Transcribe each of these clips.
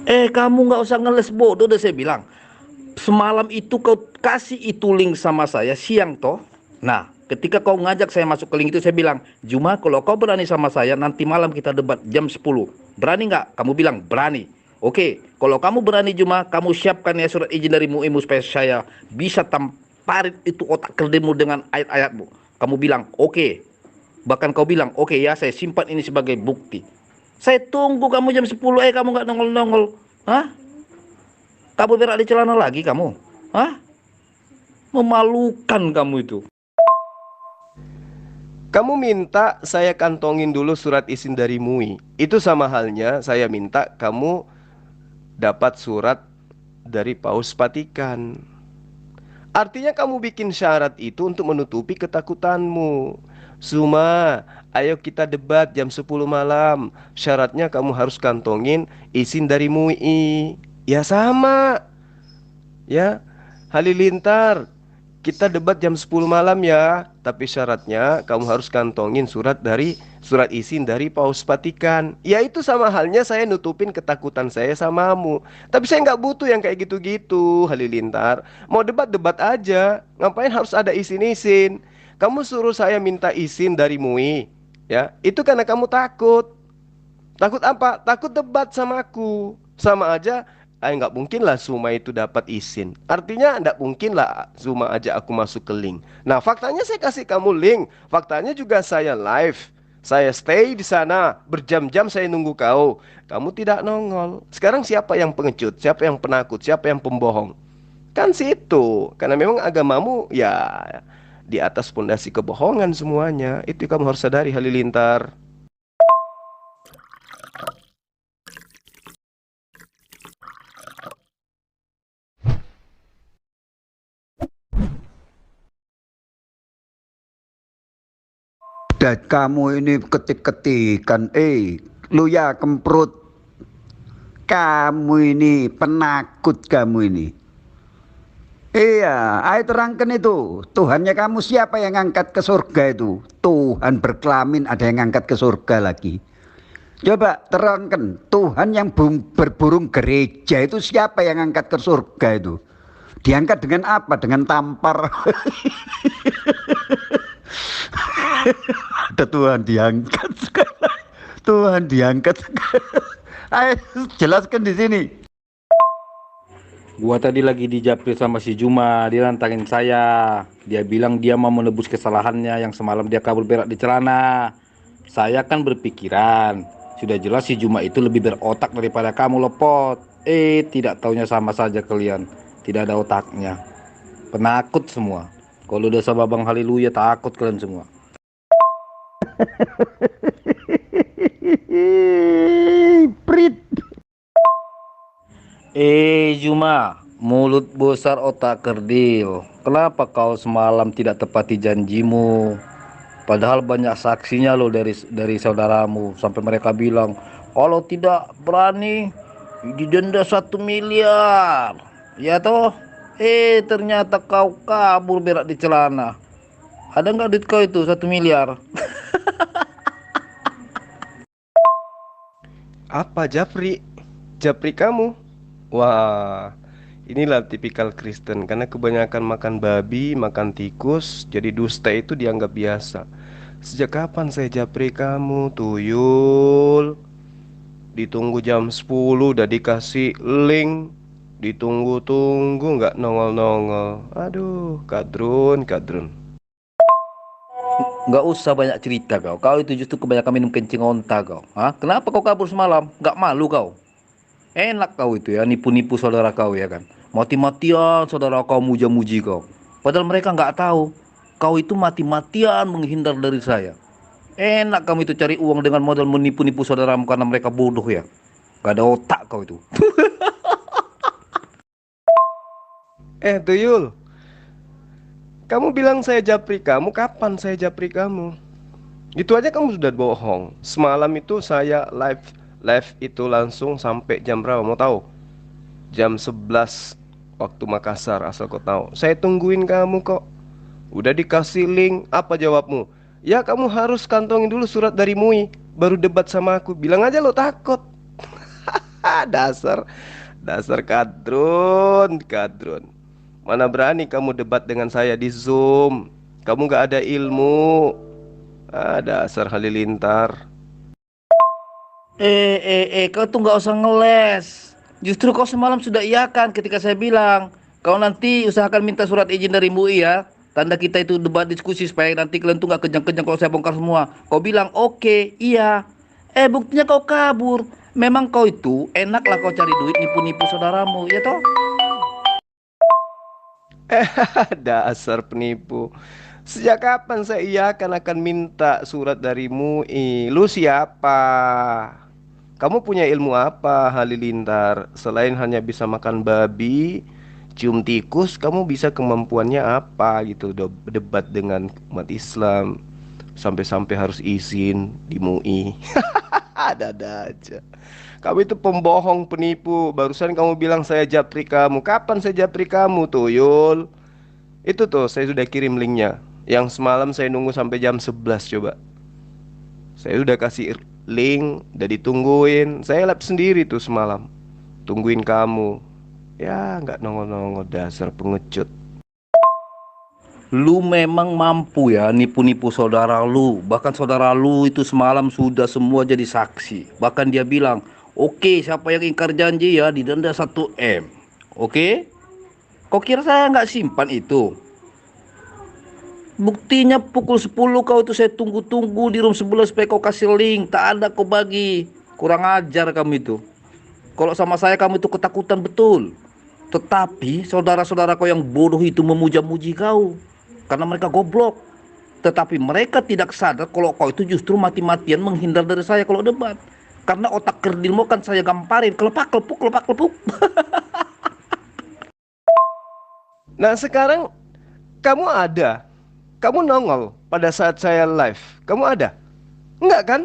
Kamu nggak usah ngeles bodoh deh saya bilang. Semalam itu kau kasih itu link sama saya siang toh. Nah, ketika kau ngajak saya masuk ke link itu saya bilang, Juma kalau kau berani sama saya nanti malam kita debat jam 10. Berani nggak? Kamu bilang berani. Oke, kalau kamu berani Juma, kamu siapkan ya surat izin dari MUImu supaya saya bisa tamparin itu otak kerdimu dengan ayat-ayatmu. Kamu bilang oke. Bahkan kau bilang oke ya saya simpan ini sebagai bukti. Saya tunggu kamu jam 10, kamu nggak nongol-nongol. Hah? Kamu berak di celana lagi kamu? Hah? Memalukan kamu itu. Kamu minta saya kantongin dulu surat izin dari MUI. Itu sama halnya saya minta kamu dapat surat dari Paus Vatikan. Artinya kamu bikin syarat itu untuk menutupi ketakutanmu. Suma, ayo kita debat jam 10 malam. Syaratnya kamu harus kantongin izin dari MUI. Ya sama, ya. Halilintar, kita debat jam 10 malam ya. Tapi syaratnya kamu harus kantongin surat izin dari Paus Vatikan. Ya itu sama halnya saya nutupin ketakutan saya samamu. Tapi saya nggak butuh yang kayak gitu-gitu, Halilintar. Mau debat-debat aja. Ngapain harus ada izin-izin? Kamu suruh saya minta izin dari MUI. Ya, itu karena kamu takut. Takut apa? Takut debat sama aku. Sama aja, nggak mungkin lah Zuma itu dapat izin. Artinya nggak mungkin lah Zuma aja aku masuk ke link. Nah, faktanya saya kasih kamu link. Faktanya juga saya live. Saya stay di sana berjam-jam saya nunggu kau. Kamu tidak nongol. Sekarang siapa yang pengecut? Siapa yang penakut? Siapa yang pembohong? Kan situ. Karena memang agamamu ya di atas pondasi kebohongan semuanya. Itu kamu harus sadari Halilintar. Dan kamu ini ketik-ketikan, lu ya kemprut, kamu ini penakut kamu ini. Iya, ayo terangkan itu. Tuhannya kamu siapa yang ngangkat ke surga itu? Tuhan berkelamin ada yang ngangkat ke surga lagi. Coba terangkan, Tuhan yang berburung gereja itu siapa yang ngangkat ke surga itu? Diangkat dengan apa? Dengan tampar. Ada Tuhan diangkat sekarang. Tuhan diangkat sekarang. Ayo jelaskan di sini. Gua tadi lagi di Japri sama si Juma, dia nantangin saya. Dia bilang dia mau menebus kesalahannya yang semalam dia kabur berak di celana. Saya kan berpikiran, sudah jelas si Juma itu lebih berotak daripada kamu lepot. Tidak taunya sama saja kalian. Tidak ada otaknya. Penakut semua. Kalau udah sama Bang Haleluya takut kalian semua. Prit. Juma, mulut besar otak kerdil. Kenapa kau semalam tidak tepati janjimu? Padahal banyak saksinya loh dari saudaramu sampai mereka bilang kalau tidak berani didenda 1 miliar. Ya toh? Ternyata kau kabur berak di celana. Ada nggak duit kau itu 1 miliar? Apa Japri? Japri kamu? Wah, inilah tipikal Kristen. Karena kebanyakan makan babi, makan tikus, jadi dusta itu dianggap biasa. Sejak kapan saya Japri kamu, tuyul? Ditunggu jam 10 udah dikasih link. Ditunggu-tunggu nggak nongol-nongol. Aduh, kadrun, kadrun. Nggak usah banyak cerita kau. Kau itu justru kebanyakan minum kencing onta kau. Hah? Kenapa kau kabur semalam? Nggak malu kau? Enak kau itu ya, nipu-nipu saudara kau ya kan. Mati-matian saudara kau muja-muji kau. Padahal mereka nggak tahu. Kau itu mati-matian menghindar dari saya. Enak kamu itu cari uang dengan modal menipu-nipu saudaramu karena mereka bodoh ya. Gak ada otak kau itu. Tuyul, kamu bilang saya Japri kamu, kapan saya Japri kamu? Itu aja kamu sudah bohong. Semalam itu saya live itu langsung sampai jam berapa mau tahu? Jam 11 waktu Makassar, asal kau tahu. Saya tungguin kamu kok. Udah dikasih link, apa jawabmu? Ya kamu harus kantongin dulu surat dari MUI baru debat sama aku. Bilang aja lo takut. Dasar Dasar kadrun, kadrun. Mana berani kamu debat dengan saya di Zoom. Kamu gak ada ilmu. Dasar halilintar. Kau tuh nggak usah ngeles. Justru kau semalam sudah iyakan ketika saya bilang, kau nanti usahakan minta surat izin dari MUI ya. Tanda kita itu debat diskusi supaya nanti kalian tuh nggak kejang-kejang kalau saya bongkar semua. Kau bilang oke, iya. Buktinya kau kabur. Memang kau itu enak lah kau cari duit nipu-nipu saudaramu, ya toh? Dasar penipu. Sejak kapan saya akan minta surat dari MUI? Lu siapa? Kamu punya ilmu apa, Halilintar? Selain hanya bisa makan babi, cium tikus, kamu bisa kemampuannya apa gitu? Debat dengan umat Islam, sampai-sampai harus izin di MUI. Ada aja. Kamu itu pembohong, penipu. Barusan kamu bilang saya japri kamu. Kapan saya japri kamu, Tuyul? Itu tuh, saya sudah kirim linknya. Yang semalam saya nunggu sampai jam 11 coba. Saya udah kasih link, udah ditungguin. Saya lab sendiri tuh semalam, tungguin kamu. Ya nggak nongol-nongol, dasar pengecut. Lu memang mampu ya nipu-nipu saudara lu. Bahkan saudara lu itu semalam sudah semua jadi saksi. Bahkan dia bilang, oke, siapa yang ingkar janji ya didenda 1 M. Oke? Kau kira saya nggak simpan itu? Buktinya pukul 10 kau itu saya tunggu-tunggu di room 11 supaya kau kasih link. Tak ada kau bagi. Kurang ajar kamu itu. Kalau sama saya kamu itu ketakutan betul. Tetapi saudara-saudara kau yang bodoh itu memuja-muji kau. Karena mereka goblok. Tetapi mereka tidak sadar kalau kau itu justru mati-matian menghindar dari saya kalau debat. Karena otak kerdilmu kan saya gamparin. Kelepak-kelepuk, kelepak-kelepuk. Nah sekarang kamu ada, kamu nongol pada saat saya live. Kamu ada? Enggak kan?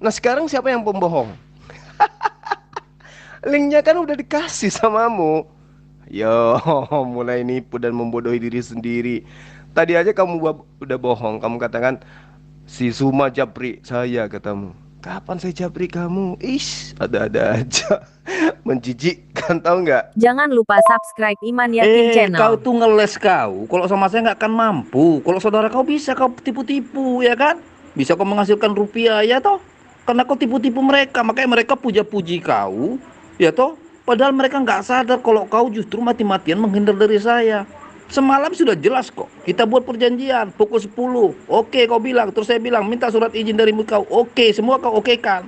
Nah sekarang siapa yang pembohong? Linknya kan udah dikasih samamu. Yo, mulai nipu dan membodohi diri sendiri. Tadi aja kamu udah bohong. Kamu katakan si Suma japri saya, katamu. Kapan saya japri kamu? Ish, ada-ada aja. Menjijikkan, tahu nggak? Jangan lupa subscribe Iman Yakin Channel. Kau tuh ngeles kau. Kalau sama saya nggak akan mampu. Kalau saudara kau bisa kau tipu-tipu, ya kan? Bisa kau menghasilkan rupiah, ya toh? Karena kau tipu-tipu mereka, makanya mereka puja-puji kau, ya toh? Padahal mereka nggak sadar kalau kau justru mati-matian menghindar dari saya. Semalam sudah jelas kok. Kita buat perjanjian pukul 10. Oke, kau bilang. Terus saya bilang minta surat izin dari kau. Oke, semua kau okekan.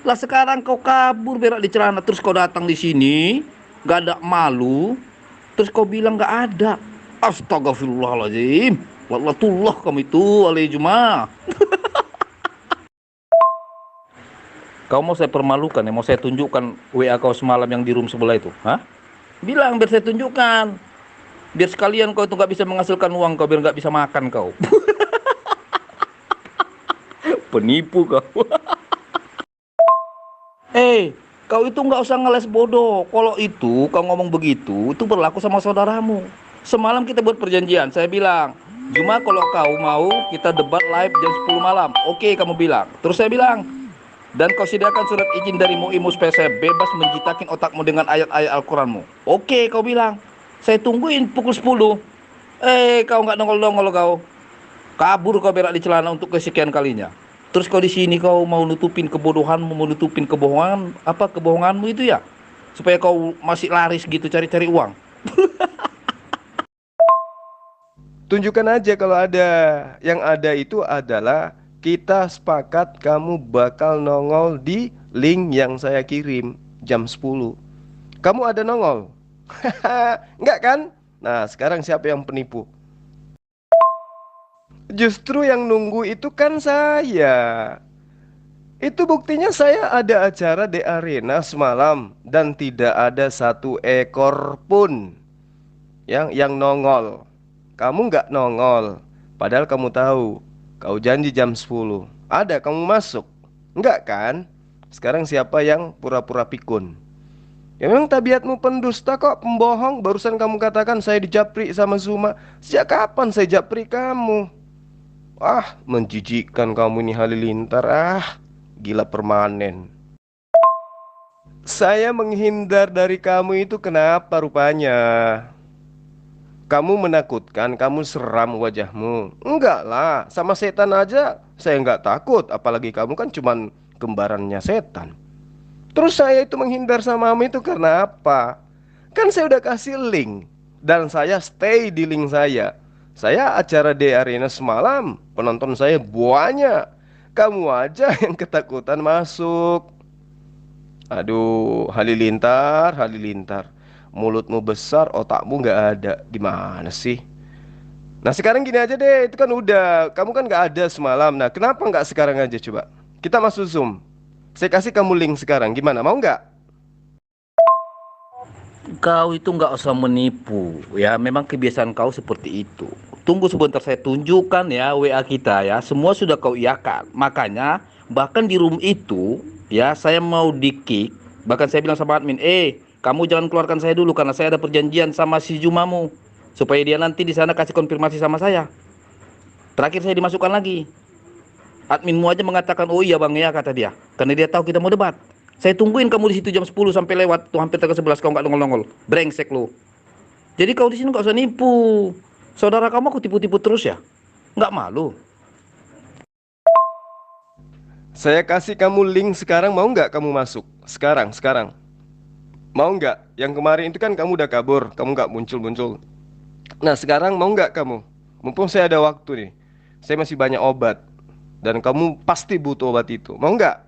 Lah sekarang kau kabur berak di celana. Terus kau datang di sini, gak ada malu. Terus kau bilang gak ada. Astagfirullahaladzim. Wallatullah kamu itu alejuma. Kau mau saya permalukan ya? Mau saya tunjukkan WA kau semalam yang di room sebelah itu? Hah? Bilang biar saya tunjukkan. Biar sekalian kau itu gak bisa menghasilkan uang kau, biar gak bisa makan kau. Penipu kau. Kau itu nggak usah ngeles bodoh. Kalau itu kau ngomong begitu, itu berlaku sama saudaramu. Semalam kita buat perjanjian. Saya bilang, cuma kalau kau mau kita debat live jam 10 malam. Oke, kamu bilang. Terus saya bilang, dan kau sediakan surat izin dari MUI supaya saya bebas menjitakin otakmu dengan ayat-ayat Al-Quranmu. Oke, kau bilang. Saya tungguin pukul 10. Kau nggak nongol-nongol kau. Kabur kau berak di celana untuk kesekian kalinya. Terus kau di sini kau mau nutupin kebodohanmu, mau nutupin kebohongan, apa kebohonganmu itu ya? Supaya kau masih laris gitu cari-cari uang. Tunjukkan aja kalau ada. Yang ada itu adalah kita sepakat kamu bakal nongol di link yang saya kirim jam 10. Kamu ada nongol? Enggak kan? Nah sekarang siapa yang penipu? Justru yang nunggu itu kan saya. Itu buktinya saya ada acara di arena semalam dan tidak ada 1 ekor pun yang nongol. Kamu nggak nongol. Padahal kamu tahu, kau janji jam 10. Ada kamu masuk. Enggak kan? Sekarang siapa yang pura-pura pikun? Ya memang tabiatmu pendusta kok, pembohong. Barusan kamu katakan saya dijapri sama Zuma. Sejak kapan saya japri kamu? Menjijikkan kamu ini Halilintar. Gila permanen. Saya menghindar dari kamu itu kenapa rupanya? Kamu menakutkan, kamu seram wajahmu. Enggak lah, sama setan aja saya enggak takut. Apalagi kamu kan cuman kembarannya setan. Terus saya itu menghindar sama kamu itu karena apa? Kan saya udah kasih link. Dan saya stay di link saya. Saya acara di arena semalam, penonton saya banyak. Kamu aja yang ketakutan masuk. Aduh, Halilintar, Halilintar. Mulutmu besar, otakmu nggak ada. Gimana sih? Nah sekarang gini aja deh, itu kan udah. Kamu kan nggak ada semalam. Nah kenapa nggak sekarang aja coba? Kita masuk Zoom. Saya kasih kamu link sekarang. Gimana? Mau nggak? Kau itu nggak usah menipu, ya. Memang kebiasaan kau seperti itu. Tunggu sebentar, saya tunjukkan ya WA kita ya. Semua sudah kau iakan. Makanya bahkan di room itu ya saya mau di kick. Bahkan saya bilang sama admin, kamu jangan keluarkan saya dulu karena saya ada perjanjian sama si Jumamu supaya dia nanti di sana kasih konfirmasi sama saya. Terakhir saya dimasukkan lagi. Adminmu aja mengatakan, oh iya bang ya, kata dia, karena dia tahu kita mau debat. Saya tungguin kamu di situ jam 10 sampai lewat tuh hampir tengah 11 kau nggak nongol-nongol. Brengsek lu. Jadi kau di sini nggak usah nipu. Saudara kamu aku tipu-tipu terus ya? Nggak malu? Saya kasih kamu link sekarang. Mau nggak kamu masuk? Sekarang, sekarang. Mau nggak? Yang kemarin itu kan kamu udah kabur. Kamu nggak muncul-muncul. Nah sekarang mau nggak kamu? Mumpung saya ada waktu nih. Saya masih banyak obat. Dan kamu pasti butuh obat itu. Mau nggak?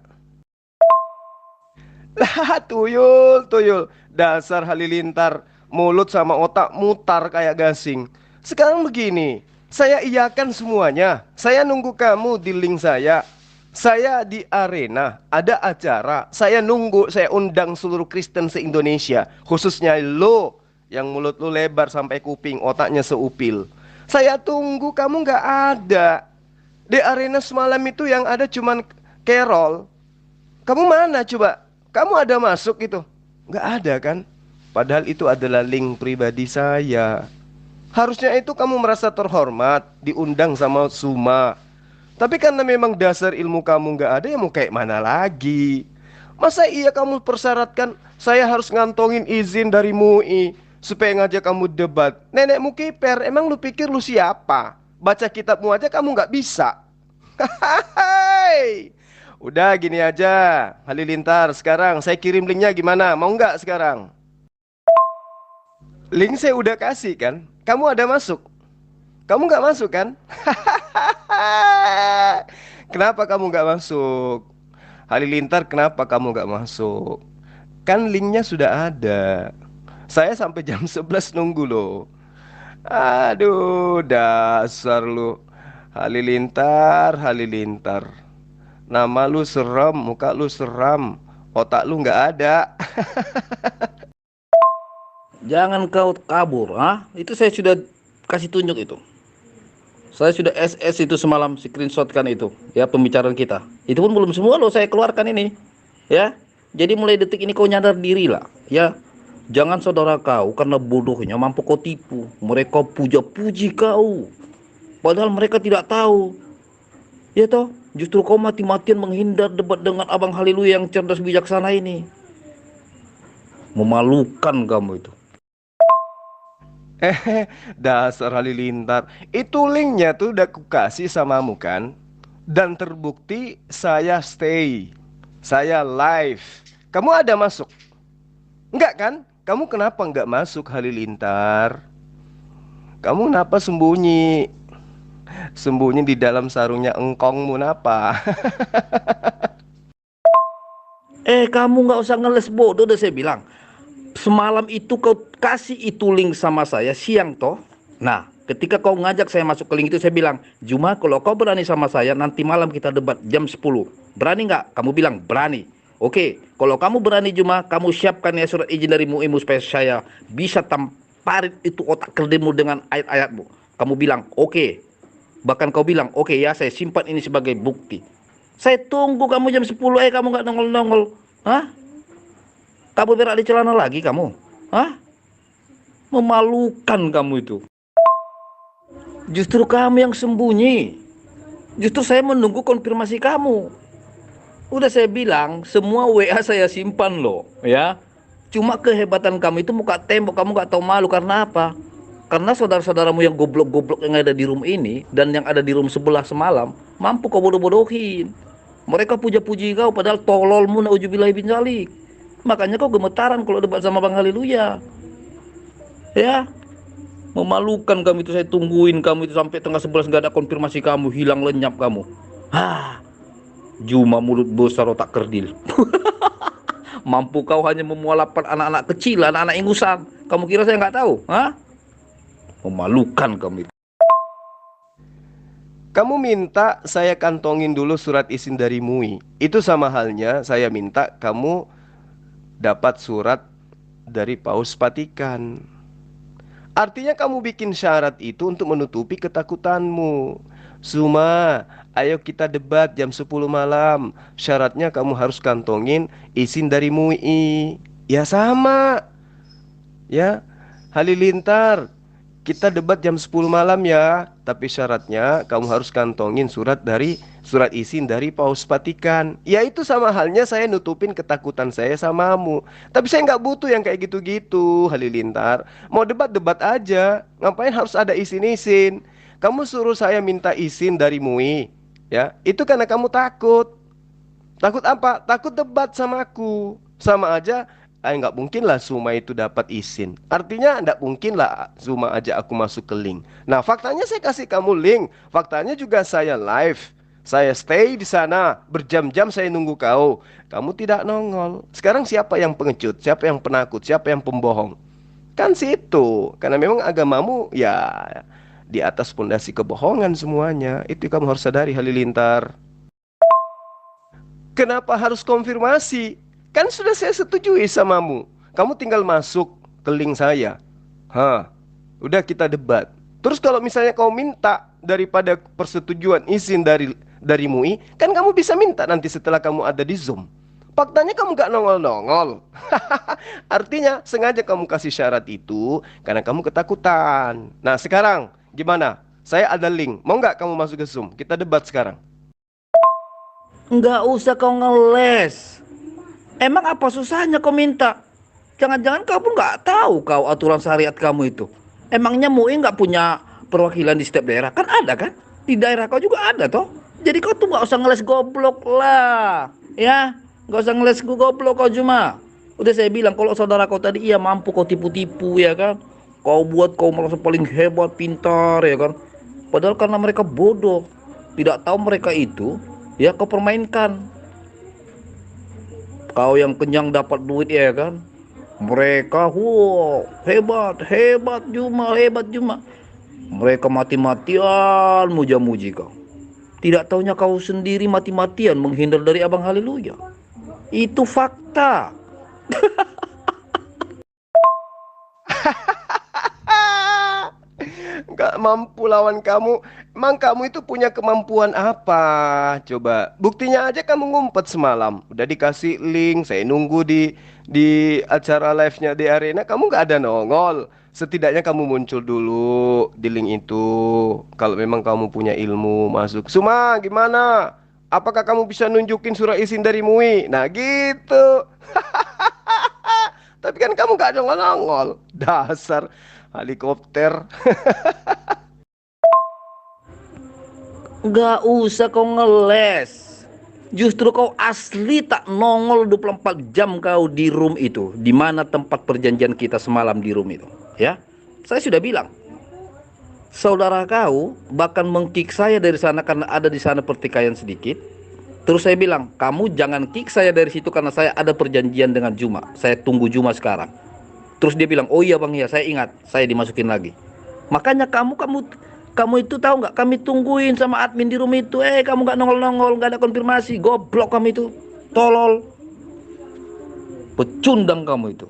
Lah tuyul, tuyul. Dasar Halilintar. Mulut sama otak mutar kayak gasing. Sekarang begini. Saya iyakan semuanya. Saya nunggu kamu di link saya. Saya di arena. Ada acara. Saya nunggu. Saya undang seluruh Kristen se-Indonesia. Khususnya lo. Yang mulut lo lebar sampai kuping. Otaknya seupil. Saya tunggu kamu nggak ada. Di arena semalam itu yang ada cuman Carol. Kamu mana coba? Kamu ada masuk itu? Nggak ada kan? Padahal itu adalah link pribadi saya. Harusnya itu kamu merasa terhormat, diundang sama Suma. Tapi karena memang dasar ilmu kamu nggak ada, ya mau kayak mana lagi? Masa iya kamu persyaratkan saya harus ngantongin izin dari MUI supaya ngajak kamu debat? Nenekmu kiper, emang lu pikir lu siapa? Baca kitabmu aja kamu nggak bisa. Hai, udah gini aja, Halilintar. Sekarang saya kirim linknya gimana? Mau nggak sekarang? Link saya udah kasih kan? Kamu ada masuk? Kamu nggak masuk kan? Kenapa kamu nggak masuk? Halilintar, kenapa kamu nggak masuk? Kan linknya sudah ada. Saya sampai jam 11 nunggu loh. Aduh, dasar lu. Halilintar, Halilintar. Nama lu seram, muka lu seram, otak lu nggak ada. Jangan kau kabur, Itu saya sudah kasih tunjuk itu. Saya sudah SS itu semalam screenshotkan itu, ya pembicaraan kita. Itu pun belum semua loh saya keluarkan ini, ya. Jadi mulai detik ini kau nyadar diri lah, ya. Jangan saudara kau karena bodohnya mampu kau tipu. Mereka puja-puji kau, padahal mereka tidak tahu. Ya toh, justru kau mati-matian menghindar debat dengan Abang Haleluya yang cerdas bijaksana ini. Memalukan kamu itu. Dasar Halilintar. Itu linknya tuh udah aku kasih samamu kan? Dan terbukti saya stay, saya live. Kamu ada masuk? Enggak kan? Kamu kenapa enggak masuk, Halilintar? Kamu kenapa sembunyi? Sembunyi di dalam sarungnya engkongmu napa? Kamu nggak usah ngeles bodoh, udah saya bilang. Semalam itu kau kasih itu link sama saya siang toh. Nah, ketika kau ngajak saya masuk ke link itu, saya bilang, Juma kalau kau berani sama saya nanti malam kita debat jam 10. Berani nggak? Kamu bilang berani. Oke, kalau kamu berani Juma, kamu siapkan ya surat izin dari MUI supaya saya bisa tamparin itu otak kerdimu dengan ayat-ayatmu. Kamu bilang oke. Bahkan kau bilang oke ya, saya simpan ini sebagai bukti. Saya tunggu kamu jam 10, kamu nggak nongol-nongol. Hah? Kamu berak di celana lagi kamu? Hah? Memalukan kamu itu. Justru kamu yang sembunyi. Justru saya menunggu konfirmasi kamu. Udah saya bilang, semua WA saya simpan loh, ya. Cuma kehebatan kamu itu muka tembok, kamu nggak tahu malu karena apa? Karena saudara-saudaramu yang goblok-goblok yang ada di room ini dan yang ada di room sebelah semalam, mampu kau bodoh-bodohin. Mereka puja-puji kau padahal tololmu nauzubillahi bin dzalik. Makanya kau gemetaran kalau debat sama Bang Haleluya. Ya, memalukan kamu itu, saya tungguin kamu itu sampai tengah 11 nggak ada konfirmasi kamu, hilang lenyap kamu. Hah, Juma mulut besar otak kerdil. Mampu kau hanya memualafkan anak-anak kecil, anak-anak ingusan. Kamu kira saya nggak tahu? Hah? Memalukan kamu itu. Kamu minta saya kantongin dulu surat izin dari MUI. Itu sama halnya saya minta kamu dapat surat dari Paus Vatikan. Artinya kamu bikin syarat itu untuk menutupi ketakutanmu. Suma, ayo kita debat jam 10 malam. Syaratnya kamu harus kantongin izin dari MUI. Ya sama. Ya, Halilintar, kita debat jam 10 malam ya. Tapi syaratnya kamu harus kantongin surat izin dari Paus Vatikan. Ya itu sama halnya saya nutupin ketakutan saya samamu. Tapi saya nggak butuh yang kayak gitu-gitu, Halilintar. Mau debat-debat aja. Ngapain harus ada izin-izin? Kamu suruh saya minta izin dari MUI. Ya, itu karena kamu takut. Takut apa? Takut debat sama aku. Sama aja, nggak mungkin lah Suma itu dapat izin. Artinya nggak mungkin lah Suma aja aku masuk ke link. Nah, faktanya saya kasih kamu link. Faktanya juga saya live. Saya stay di sana berjam-jam saya nunggu kau. Kamu tidak nongol. Sekarang siapa yang pengecut? Siapa yang penakut? Siapa yang pembohong? Kan situ. Karena memang agamamu ya di atas pondasi kebohongan semuanya. Itu kamu harus sadari, Halilintar. Kenapa harus konfirmasi? Kan sudah saya setujui samamu. Kamu tinggal masuk ke link saya. Hah, udah kita debat. Terus kalau misalnya kau minta daripada persetujuan izin dari MUI, kan kamu bisa minta nanti setelah kamu ada di Zoom. Faktanya kamu gak nongol-nongol. Artinya sengaja kamu kasih syarat itu karena kamu ketakutan. Nah sekarang gimana? Saya ada link. Mau nggak kamu masuk ke Zoom? Kita debat sekarang. Nggak usah kau ngeles. Emang apa susahnya kau minta? Jangan-jangan kamu nggak tahu kau aturan syariat kamu itu. Emangnya MUI nggak punya perwakilan di setiap daerah? Kan ada kan? Di daerah kau juga ada toh. Jadi kau tuh nggak usah ngeles goblok lah. Ya, nggak usah ngeles goblok kau cuma. Udah saya bilang kalau saudara kau tadi iya mampu kau tipu-tipu ya kan. Kau buat kau merasa paling hebat, pintar ya kan. Padahal karena mereka bodoh, tidak tahu mereka itu, ya kau permainkan. Kau yang kenyang dapat duit ya kan. Mereka wow, hebat, hebat Juma, hebat Juma. Mereka mati-matian muja-muji kau. Tidak taunya kau sendiri mati-matian menghindar dari Abang Haleluya. Itu fakta. Gak mampu lawan kamu. Emang kamu itu punya kemampuan apa? Coba buktinya aja kamu ngumpet semalam. Udah dikasih link, saya nunggu di acara live-nya di arena, kamu gak ada nongol. Setidaknya kamu muncul dulu di link itu. Kalau memang kamu punya ilmu masuk. Suma, gimana? Apakah kamu bisa nunjukin surat izin dari MUI? Nah gitu. Tapi kan kamu gak nongol-nongol. Dasar helikopter. Nggak usah kau ngeles. Justru kau asli tak nongol 24 jam kau di room itu. Di mana tempat perjanjian kita semalam di room itu. Ya, saya sudah bilang. Saudara kau bahkan mengkick saya dari sana karena ada di sana pertikaian sedikit. Terus saya bilang, kamu jangan kick saya dari situ karena saya ada perjanjian dengan Juma. Saya tunggu Juma sekarang. Terus dia bilang, oh iya bang ya, saya ingat, saya dimasukin lagi. Makanya kamu itu tahu nggak? Kami tungguin sama admin di room itu. Kamu nggak nongol-nongol, nggak ada konfirmasi. Goblok kamu itu, tolol, pecundang kamu itu.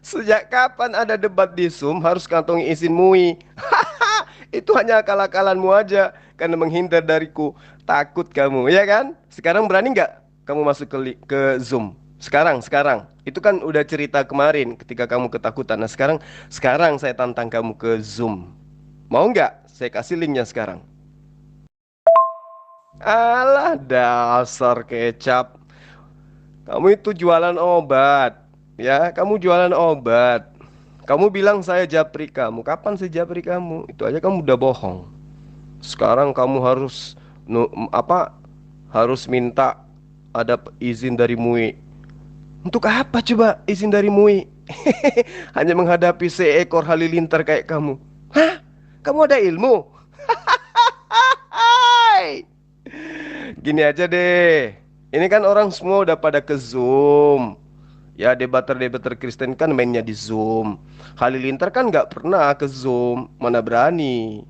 Sejak kapan ada debat di Zoom harus kantongi izin MUI? Itu hanya akal-akalanmu aja karena menghindar dariku. Takut kamu, ya kan? Sekarang berani nggak kamu masuk ke Zoom? Sekarang. Itu kan udah cerita kemarin ketika kamu ketakutan. Nah, sekarang saya tantang kamu ke Zoom. Mau nggak? Saya kasih linknya sekarang. Alah, dasar kecap. Kamu itu jualan obat. Ya, kamu jualan obat. Kamu bilang saya japri kamu. Kapan saya japri kamu? Itu aja kamu udah bohong. Sekarang kamu harus harus minta ada izin dari MUI. Untuk apa coba izin dari MUI? Hanya menghadapi seekor halilintar kayak kamu. Hah? Kamu ada ilmu? Hai! Gini aja deh. Ini kan orang semua udah pada ke Zoom. Ya, debater-debater Kristen kan mainnya di Zoom. Halilintar kan nggak pernah ke Zoom, mana berani.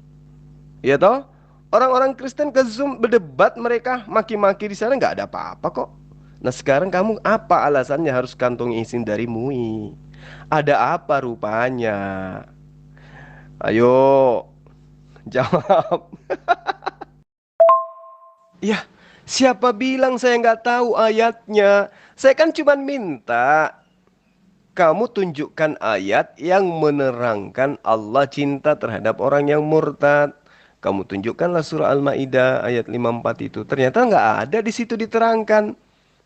Ya toh? Orang-orang Kristen ke Zoom berdebat, mereka maki-maki di sana nggak ada apa-apa kok. Nah, sekarang kamu apa alasannya harus kantongi izin dari MUI? Ada apa rupanya? Ayo, jawab. Ya, siapa bilang saya nggak tahu ayatnya? Saya kan cuma minta kamu tunjukkan ayat yang menerangkan Allah cinta terhadap orang yang murtad. Kamu tunjukkanlah surah Al-Maidah ayat 54 itu. Ternyata nggak ada di situ diterangkan.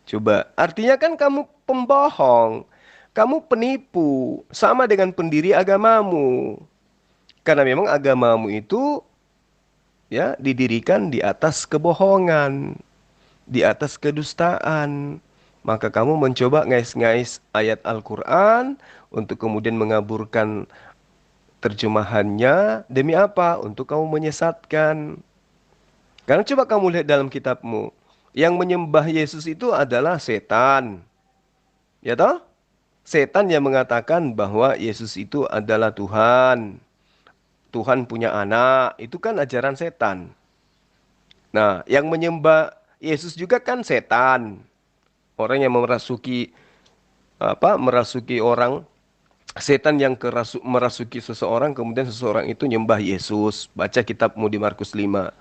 Coba, artinya kan kamu pembohong. Kamu penipu, sama dengan pendiri agamamu. Karena memang agamamu itu ya didirikan di atas kebohongan, di atas kedustaan. Maka kamu mencoba ngais-ngais ayat Al-Quran untuk kemudian mengaburkan terjemahannya. Demi apa? Untuk kamu menyesatkan. Karena coba kamu lihat dalam kitabmu, yang menyembah Yesus itu adalah setan. Ya toh? Setan yang mengatakan bahwa Yesus itu adalah Tuhan. Tuhan punya anak, itu kan ajaran setan. Nah, yang menyembah Yesus juga kan setan. Orang yang merasuki orang, setan yang merasuki seseorang, kemudian seseorang itu nyembah Yesus. Baca kitabmu di Markus 5.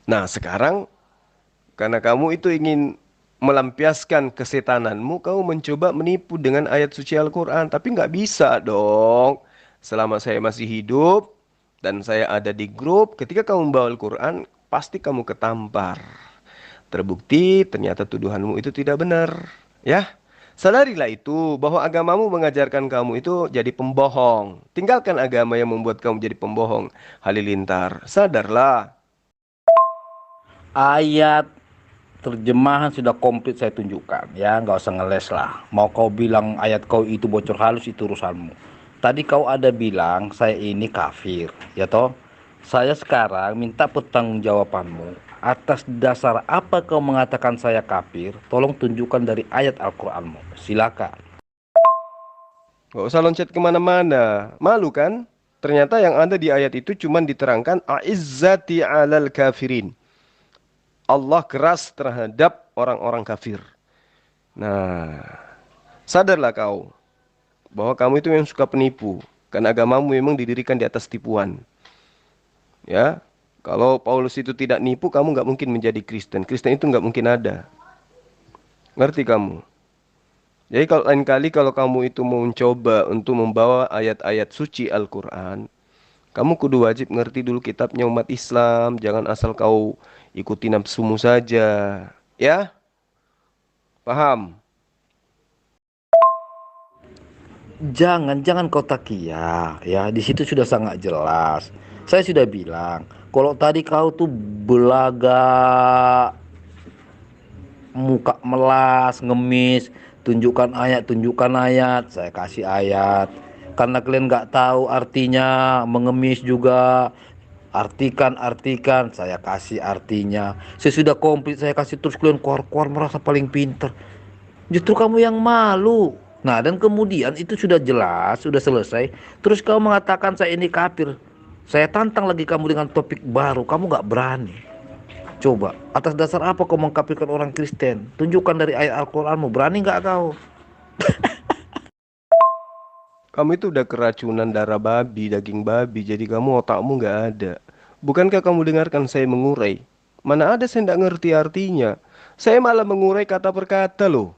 Nah, sekarang karena kamu itu ingin melampiaskan kesetananmu, kamu mencoba menipu dengan ayat suci Al-Quran. Tapi nggak bisa dong. Selama saya masih hidup dan saya ada di grup, ketika kamu membawa Al-Quran, pasti kamu ketampar. Terbukti ternyata tuduhanmu itu tidak benar. Ya, sadarilah itu bahwa agamamu mengajarkan kamu itu jadi pembohong. Tinggalkan agama yang membuat kamu jadi pembohong. Halilintar, sadarlah. Ayat terjemahan sudah komplit saya tunjukkan, ya nggak usah ngeles lah. Mau kau bilang ayat kau itu bocor halus, itu urusanmu. Tadi kau ada bilang saya ini kafir, ya toh. Saya sekarang minta pertanggungjawabanmu. Atas dasar apa kau mengatakan saya kafir? Tolong tunjukkan dari ayat Al-Qur'anmu. Silakan. Gak usah loncat kemana-mana. Malu kan? Ternyata yang ada di ayat itu cuma diterangkan A'izzati 'alal kafirin. Allah keras terhadap orang-orang kafir. Nah, sadarlah kau bahwa kamu itu yang suka penipu. Karena agamamu memang didirikan di atas tipuan. Ya, kalau Paulus itu tidak nipu, kamu nggak mungkin menjadi Kristen. Kristen itu nggak mungkin ada. Ngerti kamu? Jadi kalau lain kali kalau kamu itu mau mencoba untuk membawa ayat-ayat suci Al-Quran, kamu kudu wajib ngerti dulu kitabnya umat Islam. Jangan asal kau ikuti nafsumu saja. Ya, paham? Jangan kau takia, ya di situ sudah sangat jelas. Saya sudah bilang, kalau tadi kau tuh belaga, muka melas, ngemis, tunjukkan ayat, saya kasih ayat. Karena kalian nggak tahu artinya, mengemis juga, artikan, saya kasih artinya. Saya sudah komplit, saya kasih terus kalian keluar merasa paling pinter. Justru kamu yang malu. Nah, dan kemudian itu sudah jelas, sudah selesai. Terus kamu mengatakan saya ini kafir. Saya tantang lagi kamu dengan topik baru. Kamu nggak berani. Coba, atas dasar apa kau mengkafirkan orang Kristen? Tunjukkan dari ayat Al-Quranmu. Berani nggak kau? Kamu itu udah keracunan darah babi, daging babi, jadi kamu otakmu nggak ada. Bukankah kamu dengarkan saya mengurai? Mana ada saya nggak ngerti artinya. Saya malah mengurai kata per kata loh.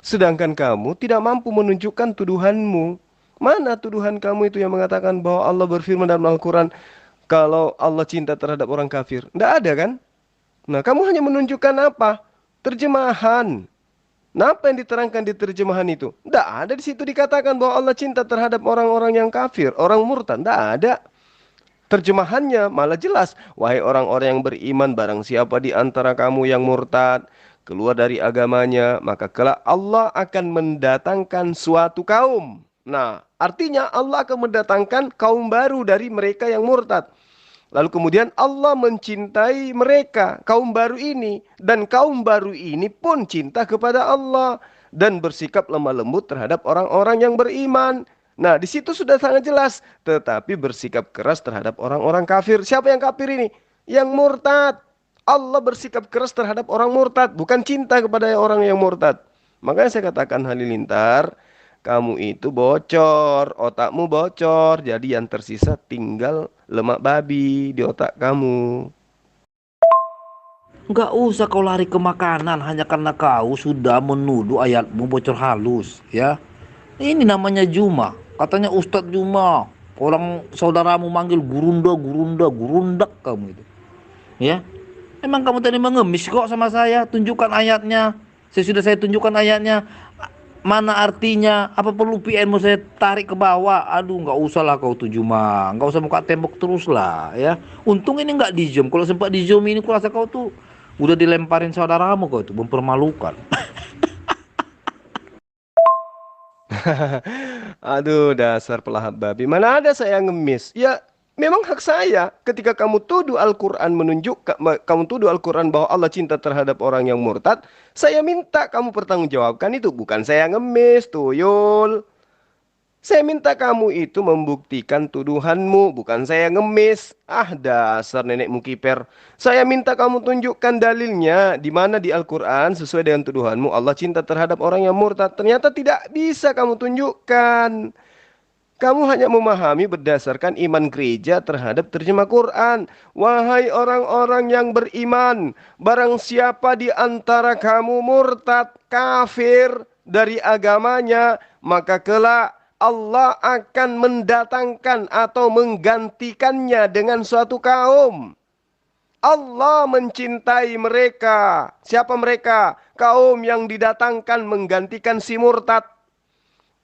Sedangkan kamu tidak mampu menunjukkan tuduhanmu. Mana tuduhan kamu itu yang mengatakan bahwa Allah berfirman dalam Al-Quran, kalau Allah cinta terhadap orang kafir? Nggak ada kan? Nah, kamu hanya menunjukkan apa? Terjemahan. Nah, apa yang diterangkan di terjemahan itu? Tidak ada di situ dikatakan bahwa Allah cinta terhadap orang-orang yang kafir, orang murtad. Tidak ada. Terjemahannya malah jelas. Wahai orang-orang yang beriman, barang siapa di antara kamu yang murtad, keluar dari agamanya, maka kelak Allah akan mendatangkan suatu kaum. Nah, artinya Allah akan mendatangkan kaum baru dari mereka yang murtad. Lalu kemudian Allah mencintai mereka, kaum baru ini. Dan kaum baru ini pun cinta kepada Allah. Dan bersikap lemah lembut terhadap orang-orang yang beriman. Nah, di situ sudah sangat jelas. Tetapi bersikap keras terhadap orang-orang kafir. Siapa yang kafir ini? Yang murtad. Allah bersikap keras terhadap orang murtad. Bukan cinta kepada orang yang murtad. Makanya saya katakan Halilintar, kamu itu bocor, otakmu bocor. Jadi yang tersisa tinggal lemak babi di otak kamu. Nggak usah kau lari ke makanan hanya karena kau sudah menuduh ayatmu bocor halus, ya. Ini namanya Juma. Katanya Ustadz Juma. Orang saudaramu manggil gurunda, gurunda, gurundak kamu itu. Ya. Emang kamu tadi mengemis kok sama saya. Tunjukkan ayatnya. Sesudah saya tunjukkan ayatnya. Mana artinya? Apa perlu PN mau saya tarik ke bawah? Aduh, nggak usah lah kau tuh Juma. Nggak usah muka tembok terus lah, ya. Untung ini nggak di zoom. Kalau sempat di zoom ini, kurasa kau tuh udah dilemparin saudaramu kau itu, mempermalukan. Aduh, dasar pelahap babi. Mana ada saya ngemis? Ya, memang hak saya. Ketika kamu tuduh Al-Quran kamu tuduh Al-Quran bahwa Allah cinta terhadap orang yang murtad, saya minta kamu pertanggungjawabkan itu. Bukan saya ngemis, tuyul. Saya minta kamu itu membuktikan tuduhanmu, bukan saya ngemis. Ah, dasar nenek mukiper. Saya minta kamu tunjukkan dalilnya di mana di Al-Quran sesuai dengan tuduhanmu Allah cinta terhadap orang yang murtad. Ternyata tidak bisa kamu tunjukkan. Kamu hanya memahami berdasarkan iman gereja terhadap terjemah Quran. Wahai orang-orang yang beriman, barang siapa di antara kamu murtad, kafir dari agamanya, maka kelak Allah akan mendatangkan atau menggantikannya dengan suatu kaum. Allah mencintai mereka. Siapa mereka? Kaum yang didatangkan menggantikan si murtad.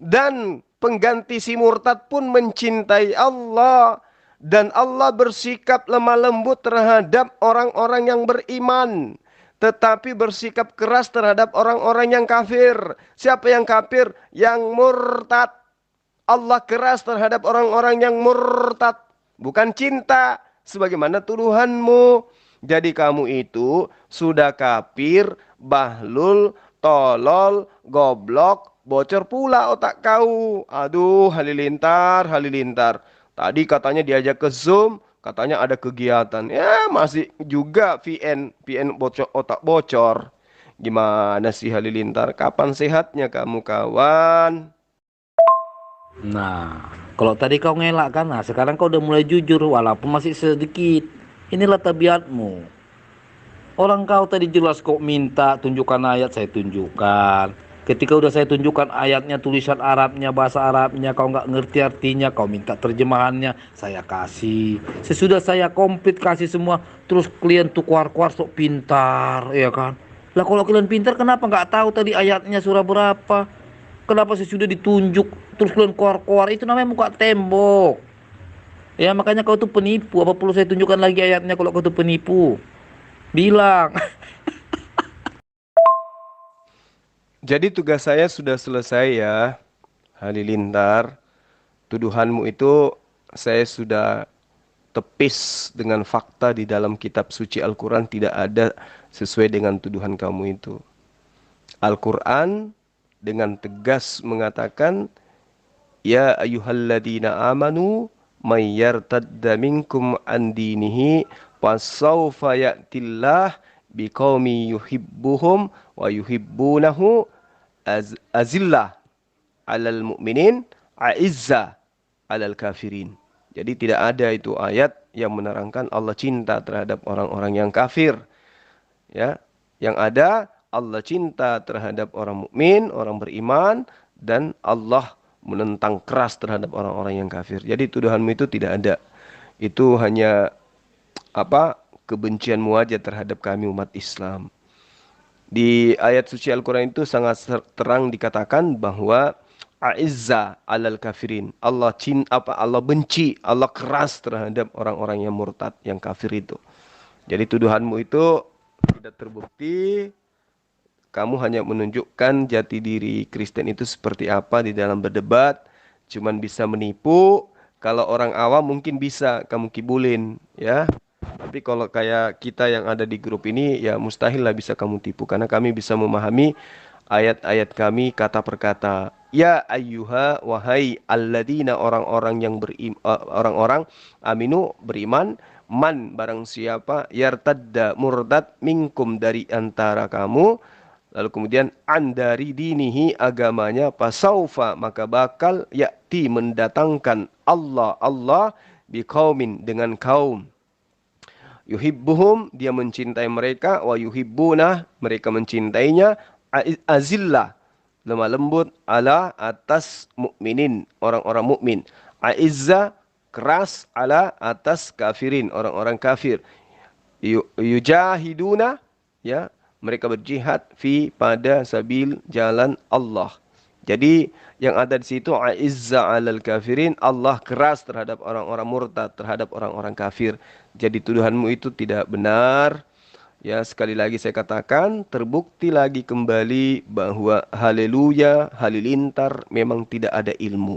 Dan pengganti si murtad pun mencintai Allah. Dan Allah bersikap lemah lembut terhadap orang-orang yang beriman. Tetapi bersikap keras terhadap orang-orang yang kafir. Siapa yang kafir? Yang murtad. Allah keras terhadap orang-orang yang murtad. Bukan cinta. Sebagaimana tuduhanmu. Jadi kamu itu sudah kafir, bahlul, tolol, goblok, bocor pula otak kau. Aduh, Halilintar, Halilintar. Tadi katanya diajak ke Zoom, katanya ada kegiatan. Ya, masih juga VN bocor, otak bocor. Gimana sih Halilintar? Kapan sehatnya kamu, kawan? Nah, kalau tadi kau ngelak kan, nah sekarang kau udah mulai jujur walaupun masih sedikit. Inilah tabiatmu. Orang kau tadi jelas kok minta tunjukkan ayat, saya tunjukkan. Ketika udah saya tunjukkan ayatnya, tulisan Arabnya, bahasa Arabnya, kau nggak ngerti artinya, kau minta terjemahannya, saya kasih. Sesudah saya komplit kasih semua, terus kalian tuh kuar-kuar sok pintar, ya kan? Lah kalau kalian pintar, kenapa nggak tahu tadi ayatnya surah berapa? Kenapa sesudah ditunjuk, terus kalian kuar-kuar? Itu namanya muka tembok. Ya makanya kau tuh penipu. Apa perlu saya tunjukkan lagi ayatnya kalau kau tuh penipu? Bilang. Jadi tugas saya sudah selesai ya, Halilintar. Tuduhanmu itu saya sudah tepis dengan fakta di dalam kitab suci Al-Quran, tidak ada sesuai dengan tuduhan kamu itu. Al-Quran dengan tegas mengatakan, Ya ayyuhalladzina amanu may yartadda minkum an dinihi fasawfa ya'tillah biqaumi yuhibbuhum wa yuhibbunahu azillah 'alal mu'minin a'izza 'alal kafirin. Jadi tidak ada itu ayat yang menerangkan Allah cinta terhadap orang-orang yang kafir. Ya, yang ada Allah cinta terhadap orang mukmin, orang beriman, dan Allah menentang keras terhadap orang-orang yang kafir. Jadi tuduhanmu itu tidak ada. Itu hanya kebencianmu aja terhadap kami umat Islam. Di ayat suci Al-Quran itu sangat terang dikatakan bahwa A'izza alal kafirin. Allah benci, Allah keras terhadap orang-orang yang murtad, yang kafir itu. Jadi tuduhanmu itu tidak terbukti. Kamu hanya menunjukkan jati diri Kristen itu seperti apa di dalam berdebat. Cuman bisa menipu. Kalau orang awam mungkin bisa kamu kibulin, ya. Tapi kalau kayak kita yang ada di grup ini, ya mustahil lah bisa kamu tipu. Karena kami bisa memahami ayat-ayat kami kata per kata. Ya ayyuha wahai alladina, orang-orang yang orang-orang aminu beriman, man barang siapa yartadda murtad minkum dari antara kamu, lalu kemudian andari dinihi agamanya, pasaufa maka bakal yakti mendatangkan Allah biqaumin dengan kaum yuhibbuhum dia mencintai mereka, wa yuhibbunah mereka mencintainya, azillah lemah lembut, ala atas mukminin orang-orang mukmin, aizza keras ala atas kafirin orang-orang kafir, yujahiduna ya mereka berjihad pada sabil jalan Allah. Jadi yang ada di situ aizza alal kafirin, Allah keras terhadap orang-orang murtad, terhadap orang-orang kafir. Jadi tuduhanmu itu tidak benar. Ya, sekali lagi saya katakan, terbukti lagi kembali bahwa haleluya, halilintar memang tidak ada ilmu.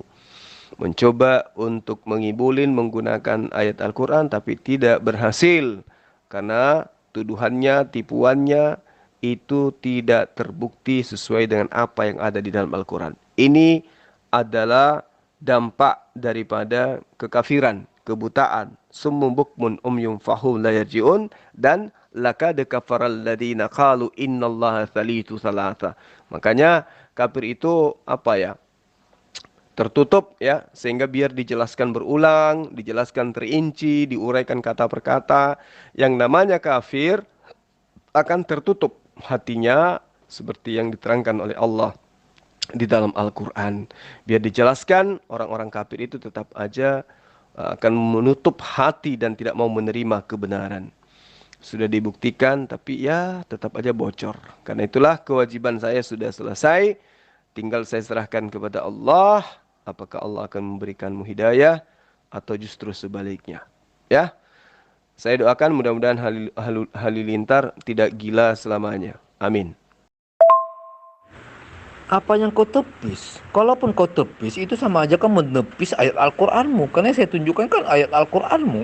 Mencoba untuk mengibulin menggunakan ayat Al-Quran tapi tidak berhasil. Karena tuduhannya, tipuannya itu tidak terbukti sesuai dengan apa yang ada di dalam Al-Quran. Ini adalah dampak daripada kekafiran, kebutaan, summum bukmun umyum fahum la yarji'un, dan laqad kafaral ladina qalu innallaha thalithu thalatha. Makanya kafir itu tertutup ya, sehingga biar dijelaskan berulang, dijelaskan terinci, diuraikan kata per kata. Yang namanya kafir akan tertutup hatinya seperti yang diterangkan oleh Allah di dalam Al-Quran. Biar dijelaskan, orang-orang kafir itu tetap aja akan menutup hati dan tidak mau menerima kebenaran. Sudah dibuktikan tapi ya tetap aja bocor. Karena itulah kewajiban saya sudah selesai. Tinggal saya serahkan kepada Allah. Apakah Allah akan memberikanmu hidayah atau justru sebaliknya. Ya. Saya doakan mudah-mudahan halilintar tidak gila selamanya. Amin. Apa yang kau tepis? Kalaupun kau tepis, itu sama aja kau menepis ayat Al-Quranmu. Karena saya tunjukkan kan ayat Al-Quranmu.